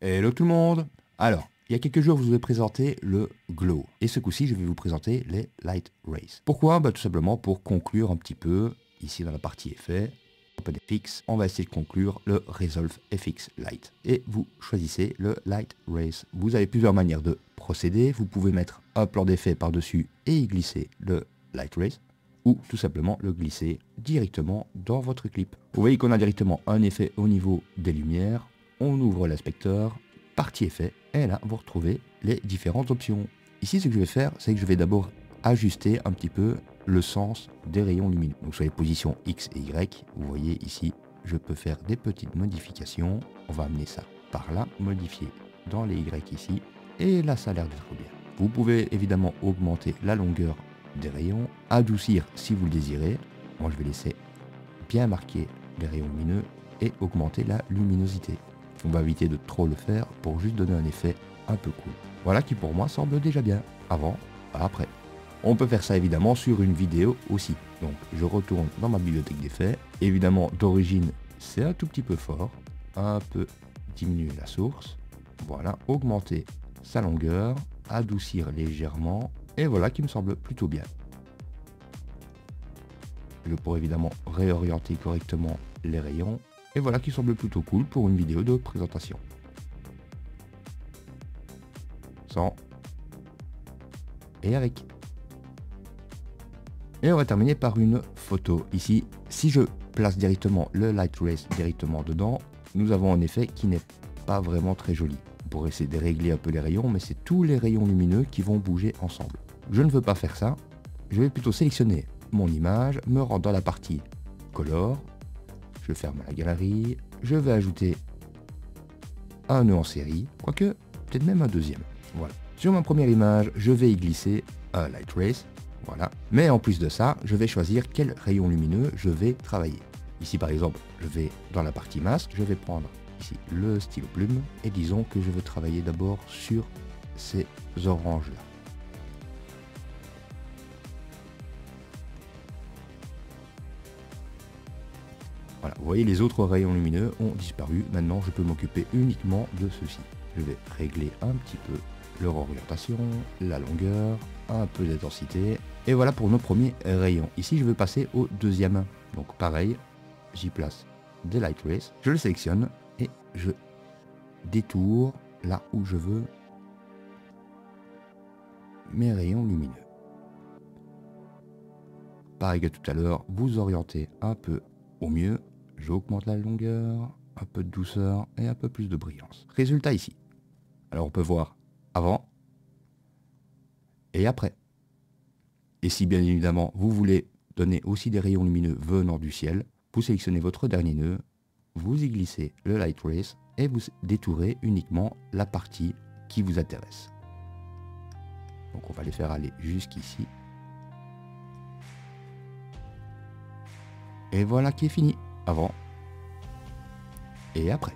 Hello tout le monde. Alors, il y a quelques jours, je vous ai présenté le Glow. Et ce coup-ci, je vais vous présenter les Light Rays. Pourquoi? Tout simplement pour conclure un petit peu, ici dans la partie effet, OpenFX, on va essayer de conclure le Resolve FX Light. Et vous choisissez le Light Rays. Vous avez plusieurs manières de procéder. Vous pouvez mettre un plan d'effet par-dessus et y glisser le Light Rays, ou tout simplement le glisser directement dans votre clip. Vous voyez qu'on a directement un effet au niveau des lumières. On ouvre l'inspecteur, partie effet, et là vous retrouvez les différentes options. Ici ce que je vais faire, c'est que je vais d'abord ajuster un petit peu le sens des rayons lumineux. Donc sur les positions X et Y, vous voyez ici, je peux faire des petites modifications. On va amener ça par là, modifier dans les Y ici, et là ça a l'air d'être bien. Vous pouvez évidemment augmenter la longueur des rayons, adoucir si vous le désirez. Moi je vais laisser bien marquer les rayons lumineux et augmenter la luminosité. On va éviter de trop le faire pour juste donner un effet un peu cool. Voilà qui pour moi semble déjà bien, avant, après. On peut faire ça évidemment sur une vidéo aussi. Donc je retourne dans ma bibliothèque d'effets. Évidemment d'origine c'est un tout petit peu fort. Un peu diminuer la source. Voilà, augmenter sa longueur, adoucir légèrement. Et voilà qui me semble plutôt bien. Je pourrais évidemment réorienter correctement les rayons. Et voilà qui semble plutôt cool pour une vidéo de présentation. Sans. Et avec. Et on va terminer par une photo. Ici, si je place directement le Light Rays directement dedans, nous avons un effet qui n'est pas vraiment très joli. On pourrait essayer de régler un peu les rayons, mais c'est tous les rayons lumineux qui vont bouger ensemble. Je ne veux pas faire ça. Je vais plutôt sélectionner mon image, me rendre dans la partie Color. Je ferme la galerie, je vais ajouter un nœud en série, quoique peut-être même un deuxième. Voilà. Sur ma première image, je vais y glisser un Light Rays, voilà. Mais en plus de ça, je vais choisir quel rayon lumineux je vais travailler. Ici par exemple, je vais dans la partie masque, je vais prendre ici le stylo plume et disons que je veux travailler d'abord sur ces oranges là. Voilà, vous voyez les autres rayons lumineux ont disparu. Maintenant, je peux m'occuper uniquement de ceci. Je vais régler un petit peu leur orientation, la longueur, un peu d'intensité. Et voilà pour nos premiers rayons. Ici, je vais passer au deuxième. Donc pareil, j'y place des Light Rays. Je le sélectionne et je détourne là où je veux mes rayons lumineux. Pareil que tout à l'heure, vous orientez un peu au mieux. J'augmente la longueur, un peu de douceur et un peu plus de brillance. Résultat ici. Alors on peut voir avant et après. Et si bien évidemment vous voulez donner aussi des rayons lumineux venant du ciel, vous sélectionnez votre dernier nœud, vous y glissez le Light Rays et vous détourez uniquement la partie qui vous intéresse. Donc on va les faire aller jusqu'ici. Et voilà qui est fini. Avant et après.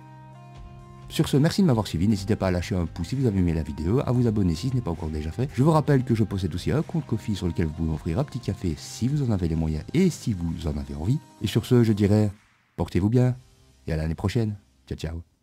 Sur ce, merci de m'avoir suivi, n'hésitez pas à lâcher un pouce si vous avez aimé la vidéo, à vous abonner si ce n'est pas encore déjà fait. Je vous rappelle que je possède aussi un compte Ko-fi sur lequel vous pouvez m'offrir un petit café si vous en avez les moyens et si vous en avez envie. Et sur ce, je dirais, portez-vous bien et à l'année prochaine. Ciao ciao.